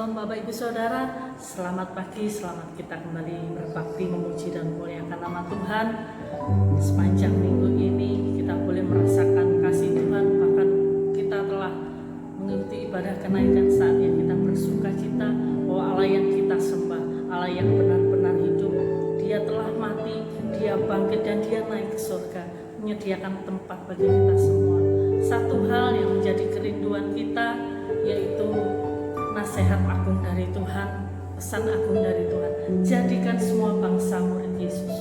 Shalom Bapak Ibu Saudara, selamat pagi, selamat kita kembali berbakti memuji dan memuliakan nama Tuhan. Sepanjang minggu ini kita boleh merasakan kasih Tuhan, bahkan kita telah mengikuti ibadah kenaikan saatnya kita bersuka cita bahwa Allah yang kita sembah, Allah yang benar-benar hidup, Dia telah mati, Dia bangkit dan Dia naik ke surga, menyediakan tempat bagi kita semua. Satu hal yang menjadi kerinduan kita yaitu nasihat agung dari Tuhan, pesan agung dari Tuhan, jadikan semua bangsa murid Yesus.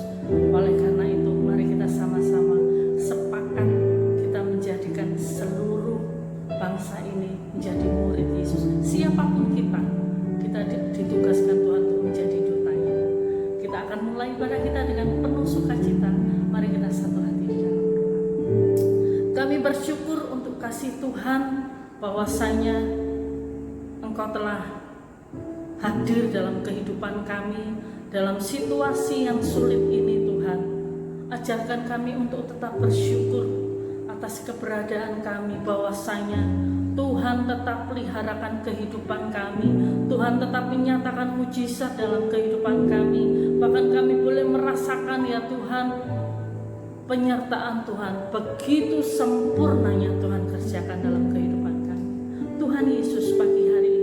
Oleh karena itu mari kita sama-sama sepakat kita menjadikan seluruh bangsa ini menjadi murid Yesus. Siapapun kita ditugaskan Tuhan untuk menjadi dutanya. Kita akan mulai ibadah kita dengan penuh sukacita. Mari kita satu hati di dalam doa. Kami bersyukur untuk kasih Tuhan, bahwasanya Engkau telah hadir dalam kehidupan kami, dalam situasi yang sulit ini Tuhan. Ajarkan kami untuk tetap bersyukur atas keberadaan kami, bahwasanya Tuhan tetap peliharakan kehidupan kami, Tuhan tetap menyatakan mujizat dalam kehidupan kami. Bahkan kami boleh merasakan ya Tuhan, penyertaan Tuhan, begitu sempurnanya Tuhan kerjakan dalam kehidupan kami. Tuhan Yesus, pagi hari ini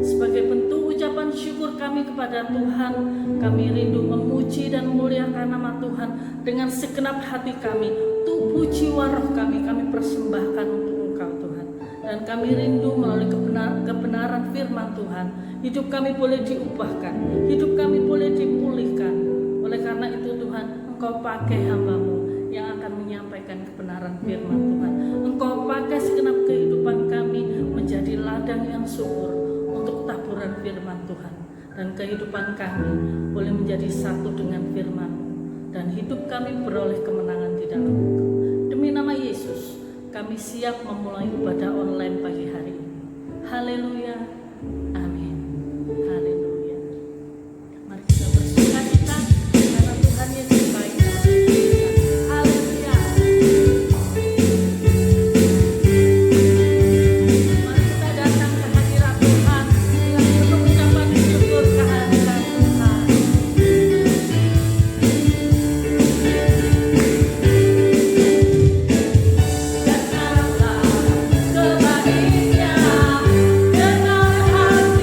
sebagai bentuk ucapan syukur kami kepada Tuhan, kami rindu memuji dan memuliakan nama Tuhan dengan segenap hati kami. Tubuh jiwa roh kami persembahkan untuk Engkau Tuhan. Dan kami rindu melalui kebenaran firman Tuhan, hidup kami boleh diubahkan, hidup kami boleh dipulihkan. Oleh karena itu Tuhan, Engkau pakai hamba-Mu yang akan menyampaikan kebenaran firman Tuhan. Engkau pakai segenap kehidupan kami menjadi ladang yang subur untuk taburan firman Tuhan, dan kehidupan kami boleh menjadi satu dengan firman, dan hidup kami beroleh kemenangan di dalam Engkau. Demi nama Yesus kami siap memulai ibadah online pagi hari ini. Haleluya, amin. Haleluya. Mari kita bersuka cita karena Tuhan Yesus baik dalam hidup kita. Haleluya. Mari kita datang ke hadirat Tuhan dengan penuh ucapan syukur kehadiran Tuhan. Dengarlah kebaiknya, dengar hati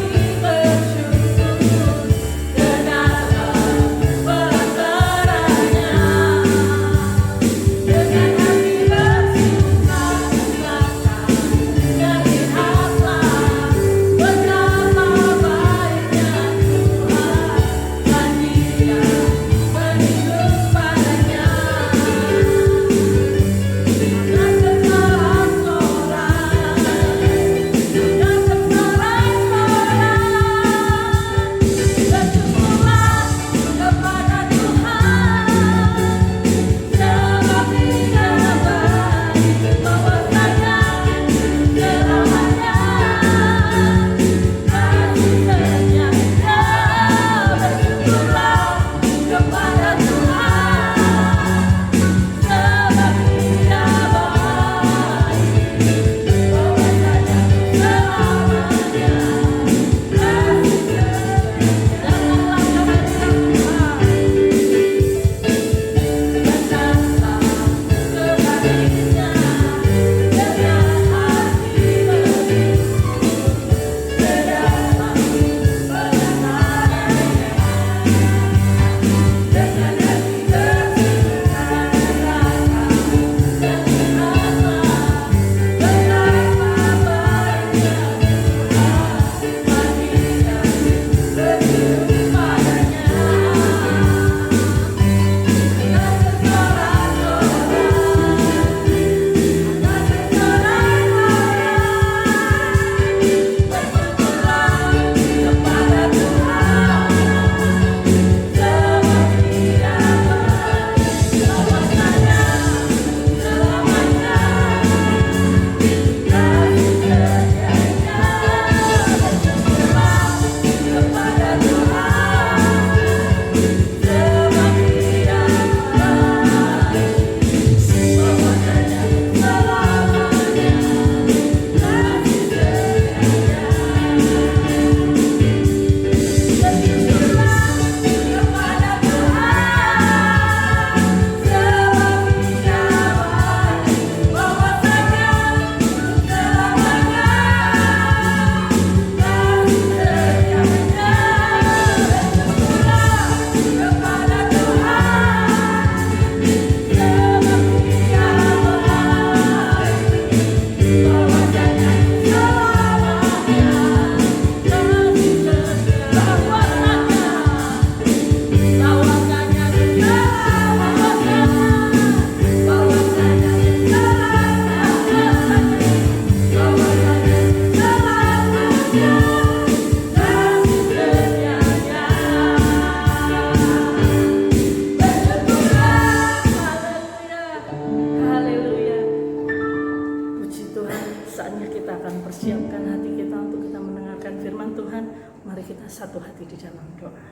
Mari kita satu hati di dalam doa.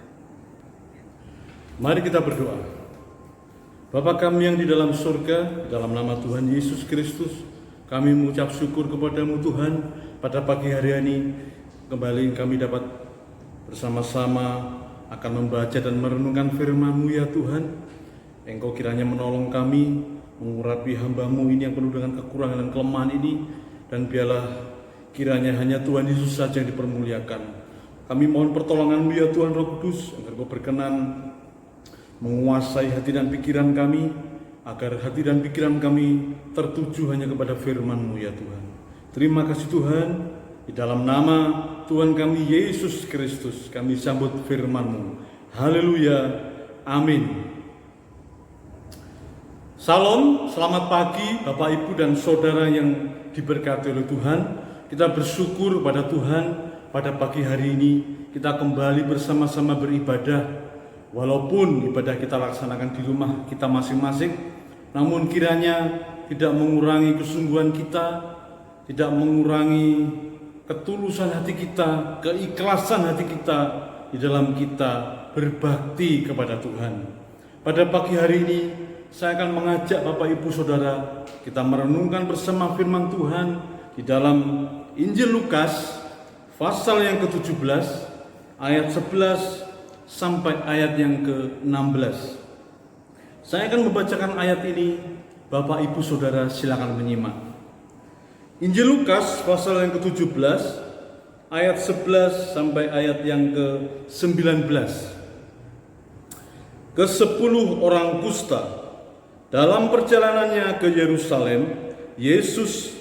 Mari kita berdoa. Bapa kami yang di dalam surga, dalam nama Tuhan Yesus Kristus, kami mengucap syukur kepadamu Tuhan. Pada pagi hari ini kembali kami dapat bersama-sama akan membaca dan merenungkan firman-Mu ya Tuhan. Engkau kiranya menolong kami, mengurapi hamba-Mu ini yang penuh dengan kekurangan dan kelemahan ini, dan biarlah kiranya hanya Tuhan Yesus saja yang dipermuliakan. Kami mohon pertolongan-Mu ya Tuhan Roh Kudus, agar Kau berkenan menguasai hati dan pikiran kami, agar hati dan pikiran kami tertuju hanya kepada firman-Mu ya Tuhan. Terima kasih Tuhan, di dalam nama Tuhan kami Yesus Kristus kami sambut firman-Mu. Haleluya, amin. Salam, selamat pagi Bapak Ibu dan Saudara yang diberkati oleh Tuhan. Kita bersyukur pada Tuhan pada pagi hari ini kita kembali bersama-sama beribadah. Walaupun ibadah kita laksanakan di rumah kita masing-masing, namun kiranya tidak mengurangi kesungguhan kita, tidak mengurangi ketulusan hati kita, keikhlasan hati kita di dalam kita berbakti kepada Tuhan. Pada pagi hari ini saya akan mengajak Bapak Ibu Saudara kita merenungkan bersama firman Tuhan di dalam Injil Lukas pasal yang ke-17 ayat 11 sampai ayat yang ke-16. Saya akan membacakan ayat ini, Bapak Ibu Saudara silakan menyimak. Injil Lukas pasal yang ke-17 ayat 11 sampai ayat yang ke-19. Ke-10 orang kusta. Dalam perjalanannya ke Yerusalem, Yesus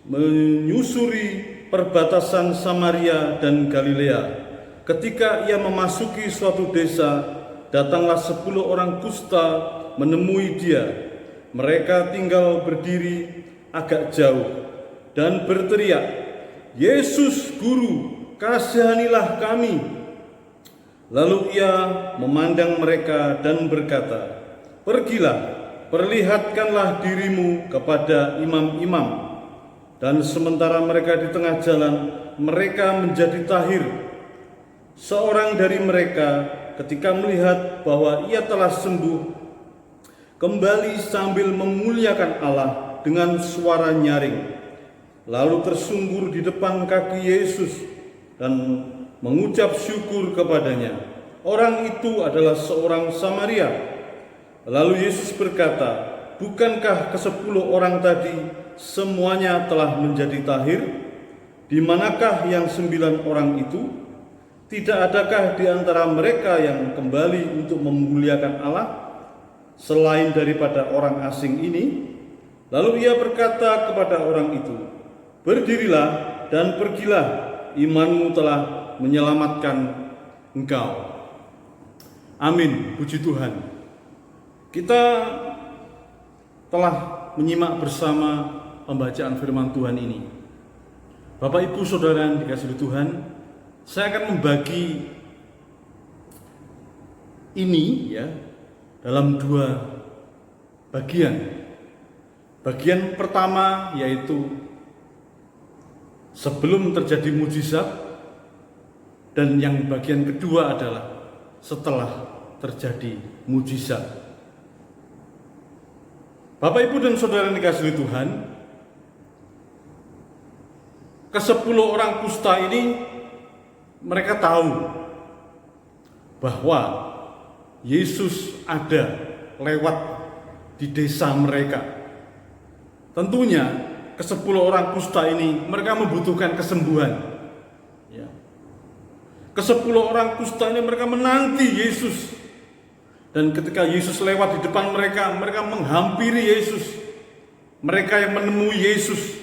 menyusuri perbatasan Samaria dan Galilea. Ketika ia memasuki suatu desa, datanglah 10 orang kusta menemui dia. Mereka tinggal berdiri agak jauh dan berteriak, "Yesus, Guru, kasihanilah kami." Lalu ia memandang mereka dan berkata, "Pergilah, perlihatkanlah dirimu kepada imam-imam." Dan sementara mereka di tengah jalan, mereka menjadi tahir. Seorang dari mereka ketika melihat bahwa ia telah sembuh, kembali sambil memuliakan Allah dengan suara nyaring. Lalu tersungkur di depan kaki Yesus dan mengucap syukur kepadanya. Orang itu adalah seorang Samaria. Lalu Yesus berkata, "Bukankah ke-10 orang tadi semuanya telah menjadi tahir? Di manakah yang 9 orang itu? Tidak adakah di antara mereka yang kembali untuk memuliakan Allah selain daripada orang asing ini?" Lalu ia berkata kepada orang itu, "Berdirilah dan pergilah, imanmu telah menyelamatkan engkau." Amin, puji Tuhan. Kita telah menyimak bersama pembacaan firman Tuhan ini. Bapak Ibu Saudara yang dikasihi Tuhan, saya akan membagi ini ya dalam 2 bagian. Bagian pertama yaitu sebelum terjadi mujizat, dan yang bagian kedua adalah setelah terjadi mujizat. Bapak Ibu dan Saudara yang dikasihi Tuhan, ke-10 orang kusta ini mereka tahu bahwa Yesus ada lewat di desa mereka. Tentunya ke-10 orang kusta ini mereka membutuhkan kesembuhan. Ke-10 orang kusta ini mereka menanti Yesus. Dan ketika Yesus lewat di depan mereka, mereka menghampiri Yesus. Mereka yang menemui Yesus.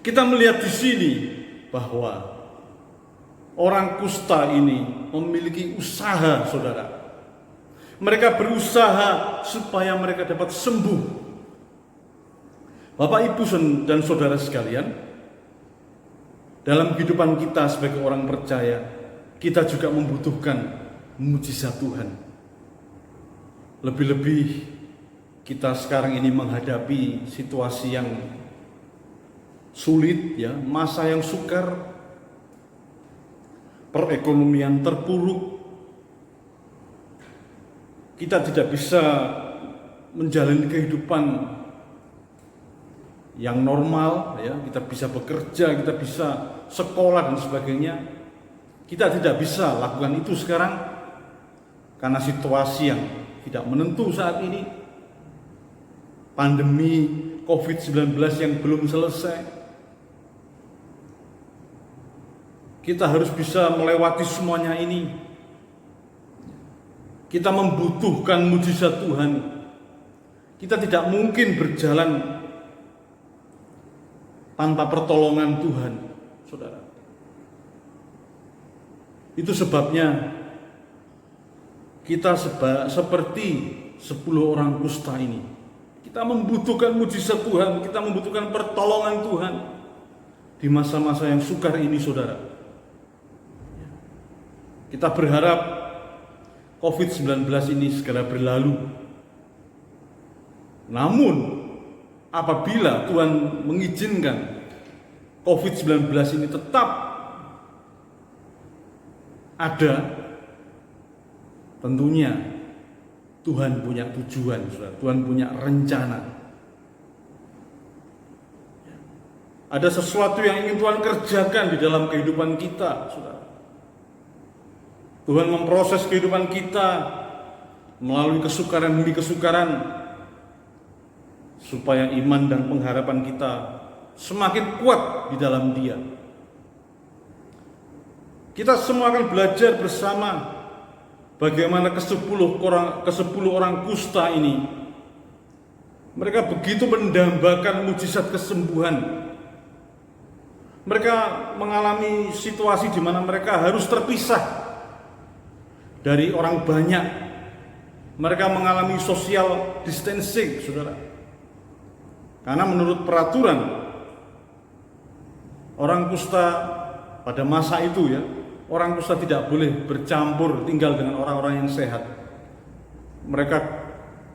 Kita melihat di sini bahwa orang kusta ini memiliki usaha, saudara. Mereka berusaha supaya mereka dapat sembuh. Bapak, Ibu, dan saudara sekalian, dalam kehidupan kita sebagai orang percaya, kita juga membutuhkan mujizat Tuhan. Lebih-lebih kita sekarang ini menghadapi situasi yang sulit, ya, masa yang sukar. perekonomian terpuruk, kita tidak bisa menjalani kehidupan yang normal, ya, kita bisa bekerja, kita bisa sekolah dan sebagainya. Kita tidak bisa lakukan itu sekarang karena situasi yang tidak menentu saat ini. Pandemi COVID-19 yang belum selesai. Kita harus bisa melewati semuanya ini. Kita membutuhkan mujizat Tuhan. Kita tidak mungkin berjalan tanpa pertolongan Tuhan, saudara. Itu sebabnya kita seperti 10 orang kusta ini. Kita membutuhkan mujizat Tuhan, kita membutuhkan pertolongan Tuhan di masa-masa yang sukar ini, saudara. Kita berharap COVID-19 ini segera berlalu. Namun, apabila Tuhan mengizinkan COVID-19 ini tetap ada, tentunya Tuhan punya tujuan, saudara. Tuhan punya rencana. Ada sesuatu yang ingin Tuhan kerjakan di dalam kehidupan kita, saudara. Tuhan memproses kehidupan kita melalui kesukaran demi kesukaran, supaya iman dan pengharapan kita semakin kuat di dalam Dia. Kita semua akan belajar bersama bagaimana ke-10 orang kusta ini, mereka begitu mendambakan mujizat kesembuhan. Mereka mengalami situasi di mana mereka harus terpisah dari orang banyak. Mereka mengalami social distancing, saudara. Karena menurut peraturan orang kusta pada masa itu, ya, orang kusta tidak boleh bercampur tinggal dengan orang-orang yang sehat. Mereka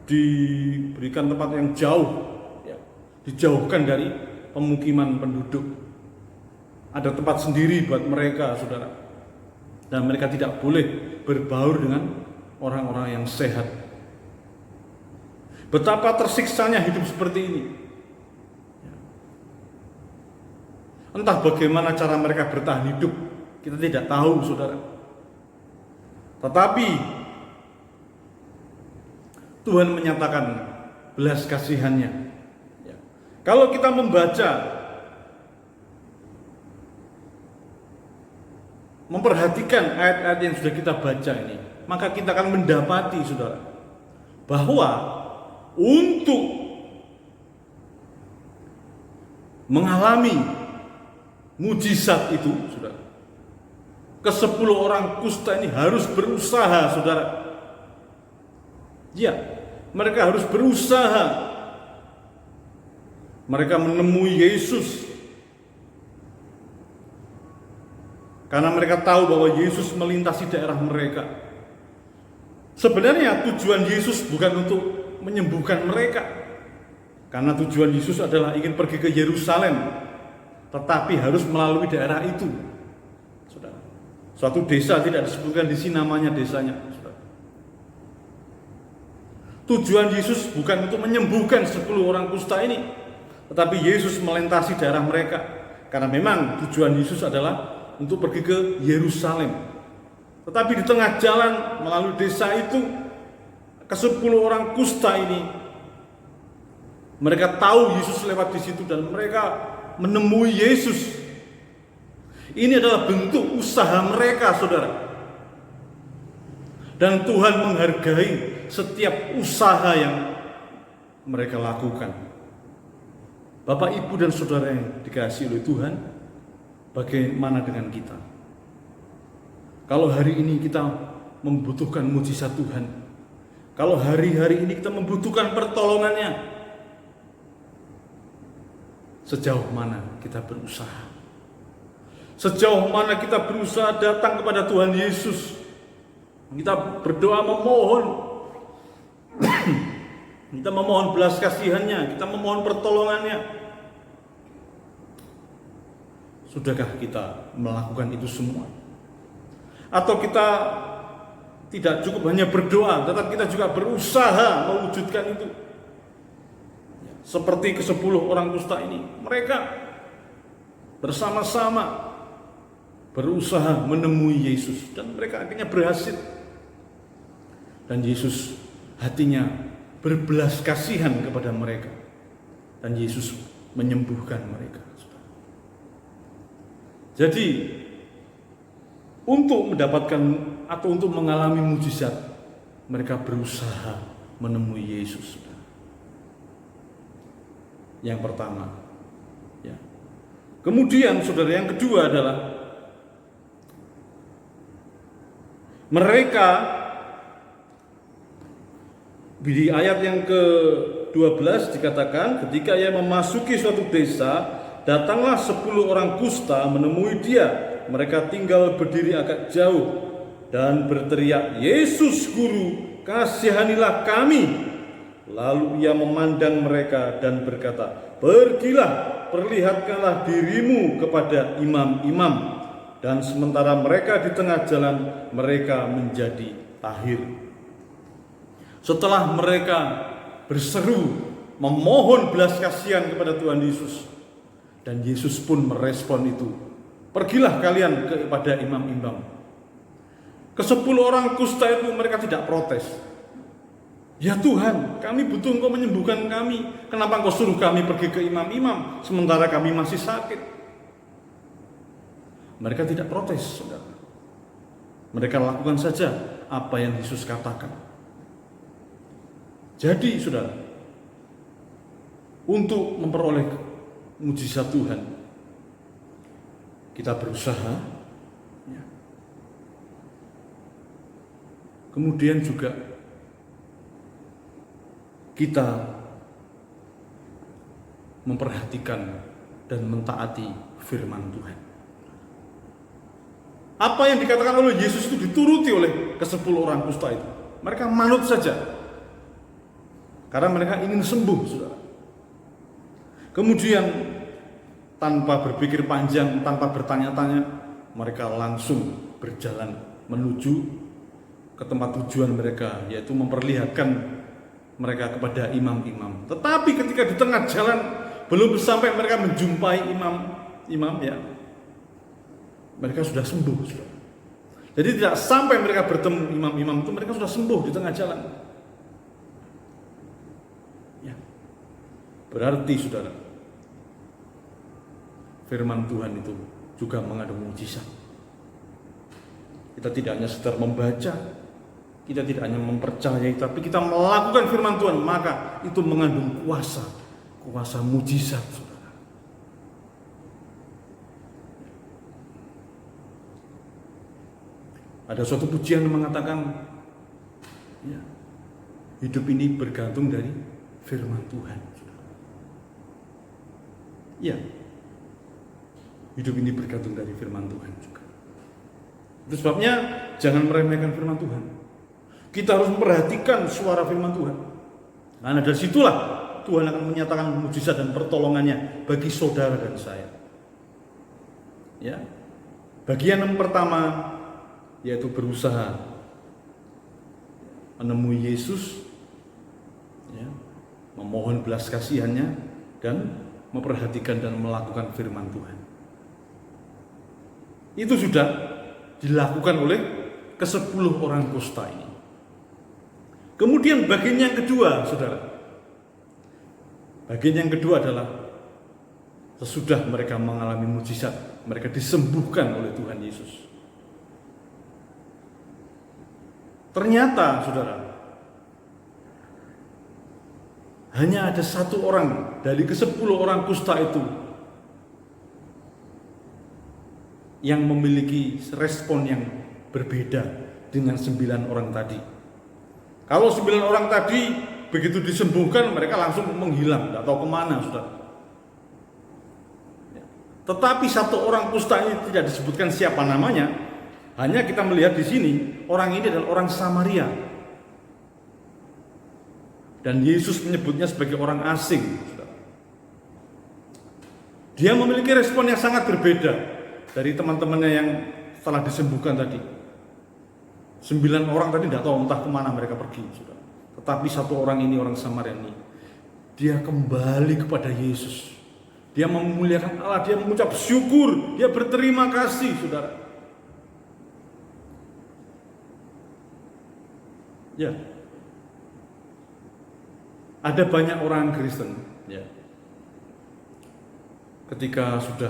diberikan tempat yang jauh, ya, dijauhkan dari pemukiman penduduk. Ada tempat sendiri buat mereka, saudara. Dan mereka tidak boleh berbaur dengan orang-orang yang sehat. Betapa tersiksanya hidup seperti ini. Entah bagaimana cara mereka bertahan hidup, kita tidak tahu, saudara. Tetapi Tuhan menyatakan belas kasihannya. Ya. Kalau kita memperhatikan ayat-ayat yang sudah kita baca ini, maka kita akan mendapati, saudara, bahwa untuk mengalami mujizat itu, saudara, ke-10 orang kusta ini harus berusaha, saudara. Ya, mereka harus berusaha. Mereka menemui Yesus karena mereka tahu bahwa Yesus melintasi daerah mereka. Sebenarnya tujuan Yesus bukan untuk menyembuhkan mereka, karena tujuan Yesus adalah ingin pergi ke Yerusalem, tetapi harus melalui daerah itu, saudara. Suatu desa, tidak disebutkan di sini namanya desanya, saudara. Tujuan Yesus bukan untuk menyembuhkan 10 orang kusta ini, tetapi Yesus melintasi daerah mereka, karena memang tujuan Yesus adalah untuk pergi ke Yerusalem. Tetapi di tengah jalan melalui desa itu, ke-10 orang kusta ini, mereka tahu Yesus lewat di situ dan mereka menemui Yesus. Ini adalah bentuk usaha mereka, saudara. Dan Tuhan menghargai setiap usaha yang mereka lakukan. Bapak, Ibu, dan saudara yang dikasihi oleh Tuhan, bagaimana dengan kita? Kalau hari ini kita membutuhkan mujizat Tuhan, kalau hari-hari ini kita membutuhkan pertolongannya, sejauh mana kita berusaha? Sejauh mana kita berusaha datang kepada Tuhan Yesus? Kita berdoa memohon, kita memohon belas kasihannya, kita memohon pertolongannya. Sudahkah kita melakukan itu semua? Atau kita tidak cukup hanya berdoa, tetapi kita juga berusaha mewujudkan itu. Seperti ke-10 orang kusta ini, mereka bersama-sama berusaha menemui Yesus dan mereka akhirnya berhasil. Dan Yesus hatinya berbelas kasihan kepada mereka dan Yesus menyembuhkan mereka. Jadi untuk mendapatkan atau untuk mengalami mujizat, mereka berusaha menemui Yesus. Yang pertama, ya. Kemudian saudara, yang kedua adalah mereka di ayat yang ke-12 dikatakan, ketika ia memasuki suatu desa, datanglah 10 orang kusta menemui dia. Mereka tinggal berdiri agak jauh dan berteriak, "Yesus Guru, kasihanilah kami." Lalu ia memandang mereka dan berkata, "Pergilah, perlihatkanlah dirimu kepada imam-imam." Dan sementara mereka di tengah jalan, mereka menjadi tahir. Setelah mereka berseru memohon belas kasihan kepada Tuhan Yesus, dan Yesus pun merespon itu, "Pergilah kalian kepada imam-imam." Ke-10 orang kusta itu mereka tidak protes. "Ya Tuhan, kami butuh Engkau menyembuhkan kami. Kenapa Engkau suruh kami pergi ke imam-imam sementara kami masih sakit?" Mereka tidak protes, saudara. Mereka lakukan saja apa yang Yesus katakan. Jadi, saudara, untuk memperoleh mujizat Tuhan, kita berusaha, ya. Kemudian juga kita memperhatikan dan mentaati firman Tuhan. Apa yang dikatakan oleh Yesus itu dituruti oleh ke-10 orang kusta itu. Mereka manut saja, karena mereka ingin sembuh, saudara. Kemudian tanpa berpikir panjang, tanpa bertanya-tanya, mereka langsung berjalan menuju ke tempat tujuan mereka, yaitu memperlihatkan mereka kepada imam-imam. Tetapi ketika di tengah jalan, belum sampai mereka menjumpai imam-imam, ya, mereka sudah sembuh, saudara. Jadi tidak sampai mereka bertemu imam-imam itu, mereka sudah sembuh di tengah jalan. Ya. Berarti, saudara, firman Tuhan itu juga mengandung mujizat. Kita tidak hanya sekedar membaca, kita tidak hanya mempercayai, tapi kita melakukan firman Tuhan, maka itu mengandung kuasa mujizat, saudara. Ada suatu pujian yang mengatakan, ya, hidup ini bergantung dari firman Tuhan, saudara. Ya, hidup ini bergantung dari firman Tuhan juga. Itu sebabnya jangan meremehkan firman Tuhan. Kita harus memperhatikan suara firman Tuhan. Karena dari situlah Tuhan akan menyatakan mujizat dan pertolongannya bagi saudara dan saya. Ya. Bagian yang pertama yaitu berusaha menemui Yesus, ya, memohon belas kasihannya dan memperhatikan dan melakukan firman Tuhan. Itu sudah dilakukan oleh ke-10 orang kusta ini. Kemudian bagian yang kedua, saudara. Bagian yang kedua adalah sesudah mereka mengalami mujizat, mereka disembuhkan oleh Tuhan Yesus. Ternyata, saudara, hanya ada 1 orang dari ke-10 orang kusta itu yang memiliki respon yang berbeda dengan 9 orang tadi. Kalau 9 orang tadi begitu disembuhkan, mereka langsung menghilang, tidak tahu kemana, saudara. Tetapi 1 orang kusta ini tidak disebutkan siapa namanya. Hanya kita melihat di sini, orang ini adalah orang Samaria. Dan Yesus menyebutnya sebagai orang asing. Dia memiliki respon yang sangat berbeda dari teman-temannya yang telah disembuhkan tadi. 9 orang tadi tidak tahu entah kemana mereka pergi, saudara. Tetapi satu orang ini, orang Samaria ini, dia kembali kepada Yesus. Dia memuliakan Allah, dia mengucap syukur, dia berterima kasih, saudara. Ya, ada banyak orang Kristen, ya, ketika sudah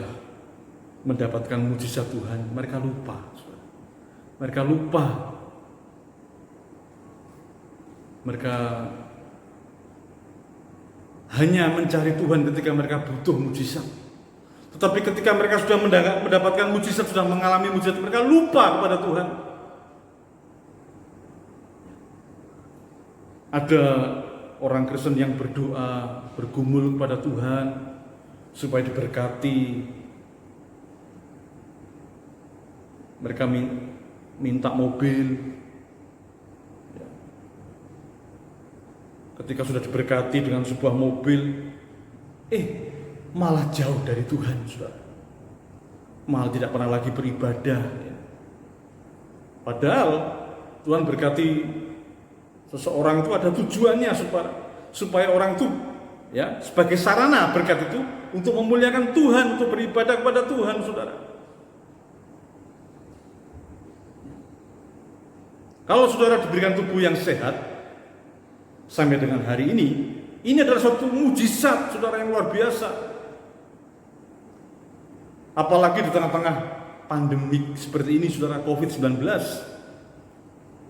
mendapatkan mujizat Tuhan, mereka lupa, saudara. Mereka lupa. Mereka hanya mencari Tuhan ketika mereka butuh mujizat. Tetapi ketika mereka sudah mendapatkan mujizat, sudah mengalami mujizat, mereka lupa kepada Tuhan. Ada orang Kristen yang berdoa, bergumul kepada Tuhan supaya diberkati. Mereka minta mobil. Ketika sudah diberkati dengan sebuah mobil, malah jauh dari Tuhan, saudara. Malah tidak pernah lagi beribadah. Padahal Tuhan berkati seseorang itu ada tujuannya, supaya orang itu, ya, sebagai sarana berkat itu untuk memuliakan Tuhan, untuk beribadah kepada Tuhan, saudara. Kalau saudara diberikan tubuh yang sehat sampai dengan hari ini adalah suatu mujizat, saudara, yang luar biasa. Apalagi di tengah-tengah pandemik seperti ini, saudara, COVID-19.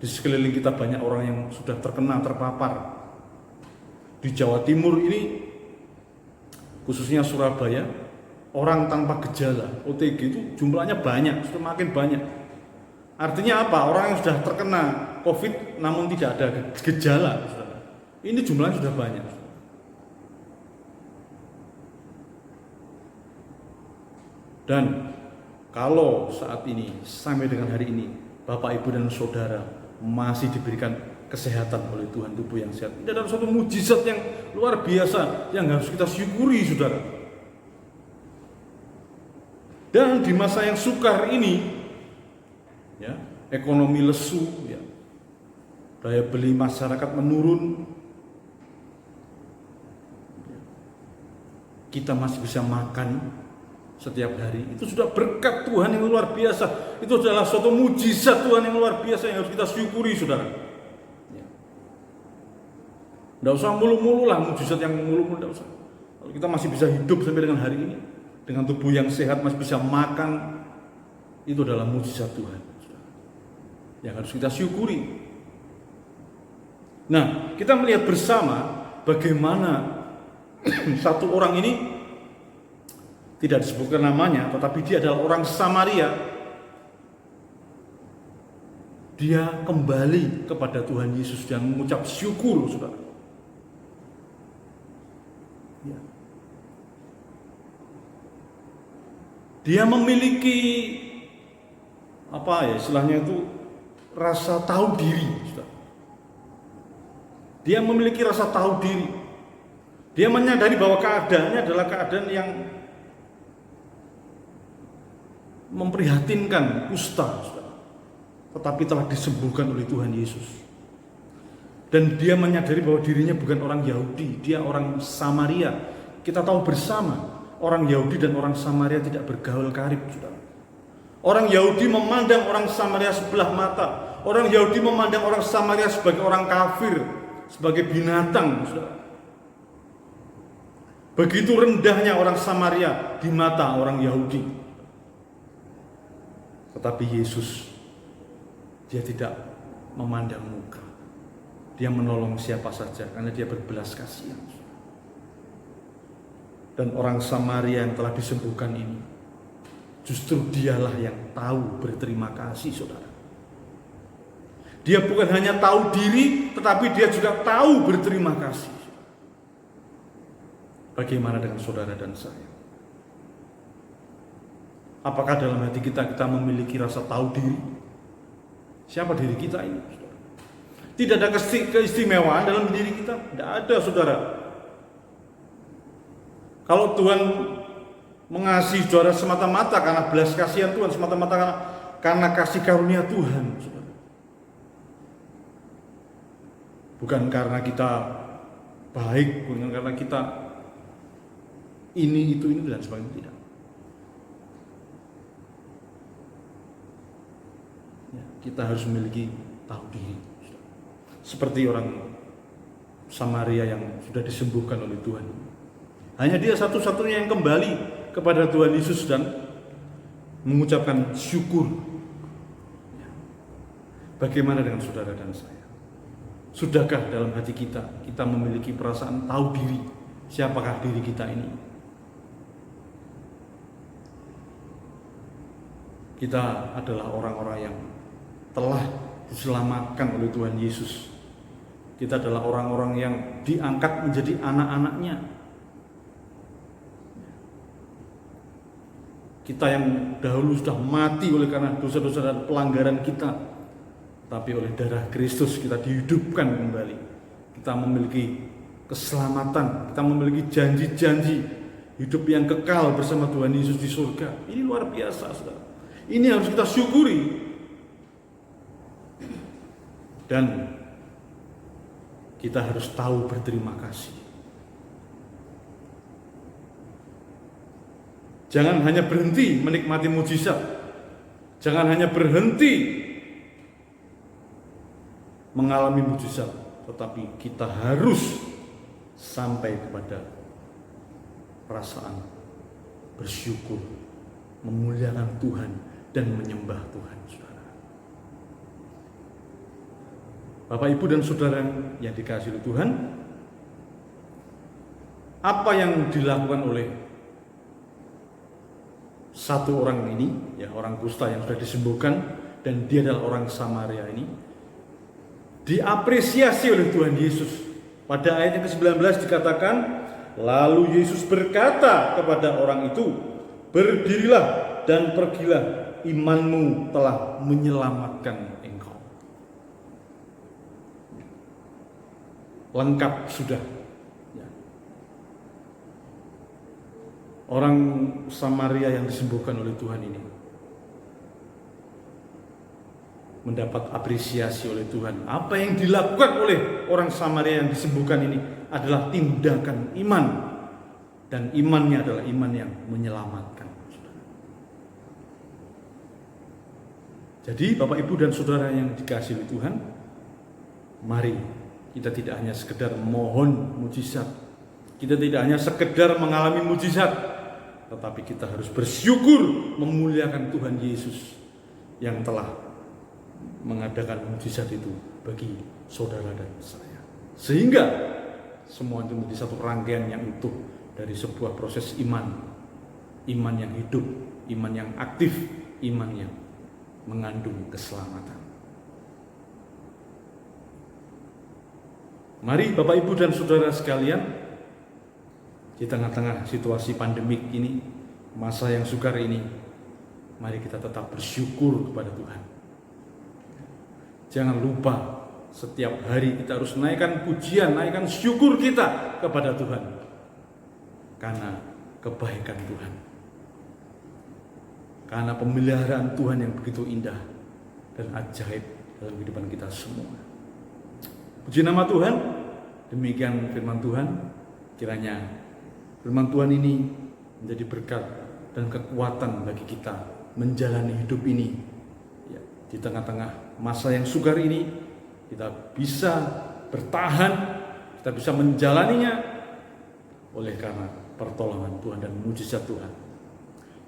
Di sekeliling kita banyak orang yang sudah terpapar. Di Jawa Timur ini, khususnya Surabaya, orang tanpa gejala, OTG itu jumlahnya banyak, sudah makin banyak. Artinya apa? Orang yang sudah terkena COVID namun tidak ada gejala, saudara. Ini jumlahnya sudah banyak. Dan kalau saat ini, sampai dengan hari ini, Bapak, Ibu, dan Saudara masih diberikan kesehatan oleh Tuhan, tubuh yang sehat, ini adalah suatu mujizat yang luar biasa yang harus kita syukuri, saudara. Dan di masa yang sukar ini, ya, ekonomi lesu, ya, daya beli masyarakat menurun, kita masih bisa makan setiap hari. Itu sudah berkat Tuhan yang luar biasa. Itu adalah suatu mujizat Tuhan yang luar biasa yang harus kita syukuri, saudara. Tidak usah mulu-mulu lah mujizat yang mulu-mulu, tidak usah. Kalau kita masih bisa hidup sampai dengan hari ini, dengan tubuh yang sehat, masih bisa makan, itu adalah mujizat Tuhan, saudara, yang harus kita syukuri. Nah, kita melihat bersama bagaimana satu orang ini, tidak disebutkan namanya, tetapi dia adalah orang Samaria. Dia kembali kepada Tuhan Yesus dan mengucap syukur, saudara. Ya. Dia memiliki istilahnya itu rasa tahu diri, saudara. Dia memiliki rasa tahu diri. Dia menyadari bahwa keadaannya adalah keadaan yang memprihatinkan, kusta, saudara. Tetapi telah disembuhkan oleh Tuhan Yesus. Dan dia menyadari bahwa dirinya bukan orang Yahudi, dia orang Samaria. Kita tahu bersama, orang Yahudi dan orang Samaria tidak bergaul karib, saudara. Orang Yahudi memandang orang Samaria sebelah mata. Orang Yahudi memandang orang Samaria sebagai orang kafir, sebagai binatang, saudara. Begitu rendahnya orang Samaria di mata orang Yahudi. Tetapi Yesus, dia tidak memandang muka. Dia menolong siapa saja karena dia berbelas kasihan. Dan orang Samaria yang telah disembuhkan ini, justru dialah yang tahu berterima kasih, saudara. Dia bukan hanya tahu diri, tetapi dia juga tahu berterima kasih. Bagaimana dengan saudara dan saya? Apakah dalam hati kita memiliki rasa tahu diri? Siapa diri kita ini, saudara? Tidak ada keistimewaan dalam diri kita? Tidak ada, saudara. Kalau Tuhan mengasihi saudara semata-mata karena belas kasihan Tuhan, semata-mata karena kasih karunia Tuhan, saudara. Bukan karena kita baik, bukan karena kita ini, itu, dan sebagainya, tidak. Ya, kita harus memiliki tahu diri. Seperti orang Samaria yang sudah disembuhkan oleh Tuhan. Hanya dia satu-satunya yang kembali kepada Tuhan Yesus dan mengucapkan syukur. Bagaimana dengan saudara dan saya? Sudahkah dalam hati kita memiliki perasaan tahu diri? Siapakah diri kita ini? Kita adalah orang-orang yang telah diselamatkan oleh Tuhan Yesus. Kita adalah orang-orang yang diangkat menjadi anak-anaknya. Kita yang dahulu sudah mati oleh karena dosa-dosa dan pelanggaran kita, tapi oleh darah Kristus kita dihidupkan kembali. Kita memiliki keselamatan, kita memiliki janji-janji hidup yang kekal bersama Tuhan Yesus di surga. Ini luar biasa, saudara. Ini harus kita syukuri. Dan kita harus tahu berterima kasih. Jangan hanya berhenti menikmati mujizat. Jangan hanya berhenti mengalami mujizat, tetapi kita harus sampai kepada perasaan bersyukur, memuliakan Tuhan dan menyembah Tuhan, saudara. Bapak, Ibu, dan saudara yang dikasihi oleh Tuhan, apa yang dilakukan oleh satu orang ini, ya, orang kusta yang sudah disembuhkan, dan dia adalah orang Samaria ini, diapresiasi oleh Tuhan Yesus. Pada ayat yang ke-19 dikatakan, lalu Yesus berkata kepada orang itu, berdirilah dan pergilah, imanmu telah menyelamatkan engkau. Lengkap sudah. Orang Samaria yang disembuhkan oleh Tuhan ini mendapat apresiasi oleh Tuhan. Apa yang dilakukan oleh orang Samaria yang disembuhkan ini adalah tindakan iman, dan imannya adalah iman yang menyelamatkan. Jadi Bapak, Ibu, dan saudara yang dikasihi oleh Tuhan, mari kita tidak hanya sekedar mohon mujizat, kita tidak hanya sekedar mengalami mujizat, tetapi kita harus bersyukur memuliakan Tuhan Yesus yang telah mengadakan mujizat itu bagi saudara dan saya. Sehingga semua itu menjadi satu rangkaian yang utuh dari sebuah proses iman. Iman yang hidup, iman yang aktif, iman yang mengandung keselamatan. Mari Bapak, Ibu, dan saudara sekalian, di tengah-tengah situasi pandemik ini, masa yang sukar ini, mari kita tetap bersyukur kepada Tuhan. Jangan lupa setiap hari kita harus naikkan pujian, naikkan syukur kita kepada Tuhan, karena kebaikan Tuhan, karena pemeliharaan Tuhan yang begitu indah dan ajaib dalam kehidupan kita semua. Puji nama Tuhan. Demikian firman Tuhan. Kiranya firman Tuhan ini menjadi berkat dan kekuatan bagi kita menjalani hidup ini, ya, di tengah-tengah masa yang sukar ini. Kita bisa bertahan, kita bisa menjalaninya oleh karena pertolongan Tuhan dan mujizat Tuhan.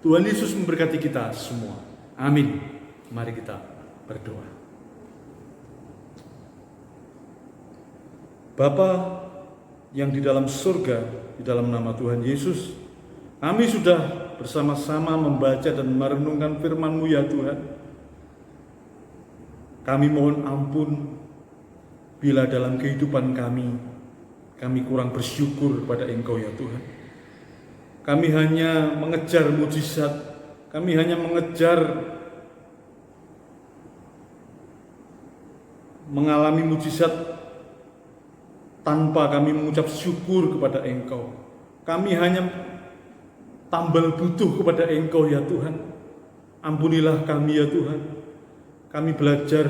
Tuhan Yesus memberkati kita semua. Amin. Mari kita berdoa. Bapa yang di dalam surga, di dalam nama Tuhan Yesus, kami sudah bersama-sama membaca dan merenungkan firman-Mu, ya Tuhan. Kami mohon ampun bila dalam kehidupan kami kurang bersyukur kepada Engkau, ya Tuhan. Kami hanya mengejar mujizat, kami hanya mengejar mengalami mujizat tanpa kami mengucap syukur kepada Engkau. Kami hanya tambal butuh kepada Engkau, ya Tuhan. Ampunilah kami, ya Tuhan. Kami belajar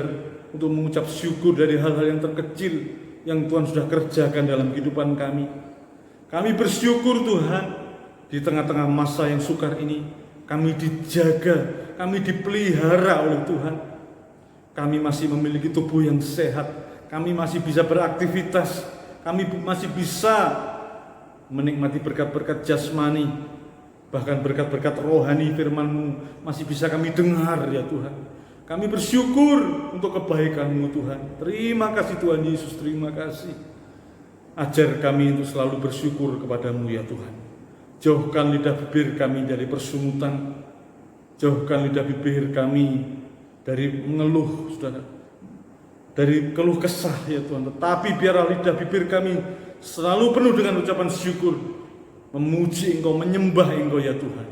untuk mengucap syukur dari hal-hal yang terkecil, yang Tuhan sudah kerjakan dalam kehidupan kami. Kami bersyukur Tuhan, di tengah-tengah masa yang sukar ini, kami dijaga, kami dipelihara oleh Tuhan. Kami masih memiliki tubuh yang sehat, kami masih bisa beraktivitas, kami masih bisa menikmati berkat-berkat jasmani, bahkan berkat-berkat rohani firman-Mu masih bisa kami dengar ya Tuhan. Kami bersyukur untuk kebaikan-Mu Tuhan. Terima kasih Tuhan Yesus, terima kasih. Ajar kami untuk selalu bersyukur kepada-Mu ya Tuhan. Jauhkan lidah bibir kami dari persungutan. Jauhkan lidah bibir kami dari mengeluh, saudara. Dari keluh kesah ya Tuhan. Tetapi biarlah lidah bibir kami selalu penuh dengan ucapan syukur. Memuji Engkau, menyembah Engkau ya Tuhan.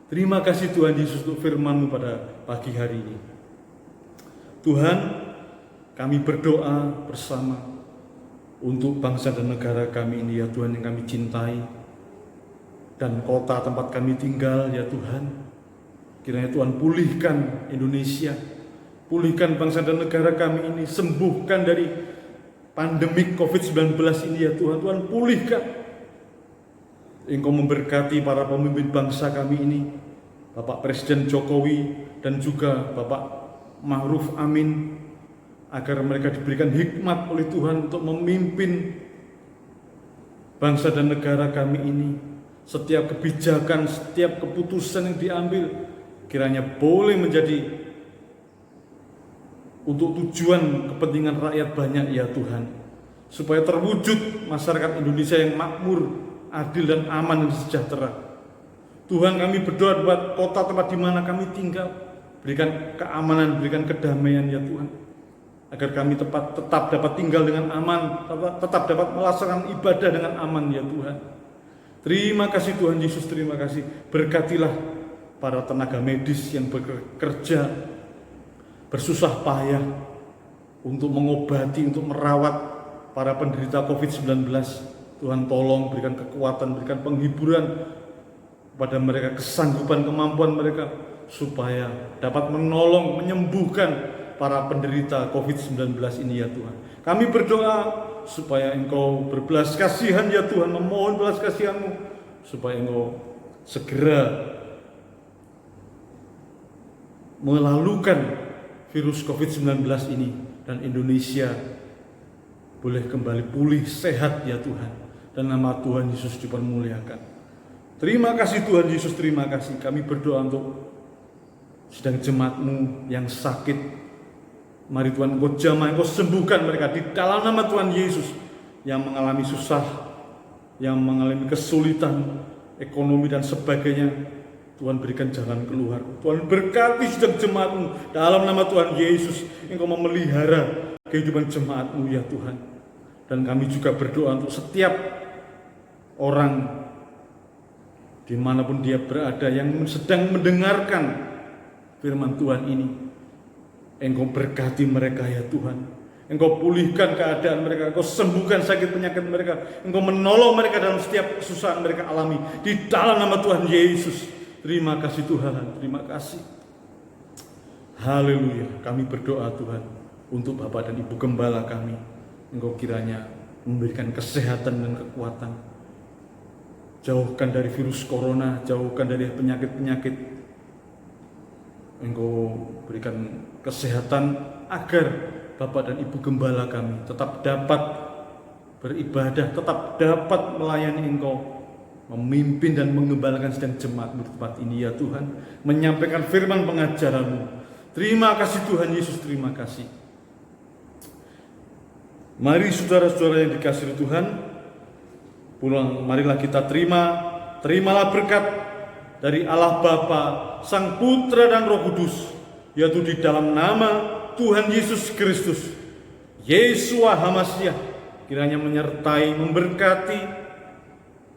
Terima kasih Tuhan Yesus untuk firman-Mu pada pagi hari ini. Tuhan, kami berdoa bersama untuk bangsa dan negara kami ini ya Tuhan, yang kami cintai, dan kota tempat kami tinggal ya Tuhan. Kiranya Tuhan pulihkan Indonesia, pulihkan bangsa dan negara kami ini, sembuhkan dari pandemik COVID-19 ini ya Tuhan. Tuhan pulihkan. Engkau memberkati para pemimpin bangsa kami ini, Bapak Presiden Jokowi dan juga Bapak Ma'ruf Amin, agar mereka diberikan hikmat oleh Tuhan untuk memimpin bangsa dan negara kami ini. Setiap kebijakan, setiap keputusan yang diambil kiranya boleh menjadi untuk tujuan kepentingan rakyat banyak ya Tuhan, supaya terwujud masyarakat Indonesia yang makmur, adil dan aman dan sejahtera. Tuhan, kami berdoa buat kota tempat di mana kami tinggal, berikan keamanan, berikan kedamaian ya Tuhan, agar kami tetap dapat tinggal dengan aman, tetap dapat melaksanakan ibadah dengan aman ya Tuhan. Terima kasih Tuhan Yesus, terima kasih. Berkatilah para tenaga medis yang bekerja bersusah payah untuk mengobati, untuk merawat para penderita COVID-19. Tuhan tolong berikan kekuatan, berikan penghiburan kepada mereka, kesanggupan, kemampuan mereka, supaya dapat menolong, menyembuhkan para penderita COVID-19 ini ya Tuhan. Kami berdoa supaya Engkau berbelas kasihan ya Tuhan, memohon belas kasihan-Mu, supaya Engkau segera melalukan virus COVID-19 ini, dan Indonesia boleh kembali pulih, sehat ya Tuhan. Dan nama Tuhan Yesus dipermuliakan. Terima kasih Tuhan Yesus, terima kasih. Kami berdoa untuk sedang jemaat-Mu yang sakit. Mari Tuhan Engkau jamah, Engkau sembuhkan mereka di dalam nama Tuhan Yesus. Yang mengalami susah, yang mengalami kesulitan ekonomi dan sebagainya, Tuhan berikan jalan keluar. Tuhan berkati sedang jemaat-Mu dalam nama Tuhan Yesus. Engkau memelihara kehidupan jemaat-Mu ya Tuhan. Dan kami juga berdoa untuk setiap orang dimanapun dia berada yang sedang mendengarkan firman Tuhan ini. Engkau berkati mereka ya Tuhan. Engkau pulihkan keadaan mereka, Engkau sembuhkan sakit penyakit mereka, Engkau menolong mereka dalam setiap kesusahan mereka alami di dalam nama Tuhan Yesus. Terima kasih Tuhan, terima kasih. Haleluya. Kami berdoa Tuhan untuk Bapak dan Ibu Gembala kami. Engkau kiranya memberikan kesehatan dan kekuatan. Jauhkan dari virus corona, jauhkan dari penyakit-penyakit. Engkau berikan kesehatan agar Bapak dan Ibu Gembala kami tetap dapat beribadah, tetap dapat melayani Engkau, memimpin dan mengembalakan sedang jemaat-Mu di tempat ini ya Tuhan, menyampaikan firman pengajaran-Mu. Terima kasih Tuhan Yesus, terima kasih. Mari saudara-saudara yang dikasihi Tuhan, marilah kita terimalah berkat dari Allah Bapa, Sang Putra dan Roh Kudus, yaitu di dalam nama Tuhan Yesus Kristus, Yeshua HaMasyiah, kiranya menyertai, memberkati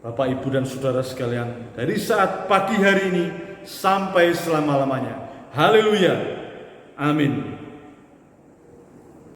Bapak, Ibu dan saudara sekalian dari saat pagi hari ini sampai selama-lamanya. Haleluya. Amin.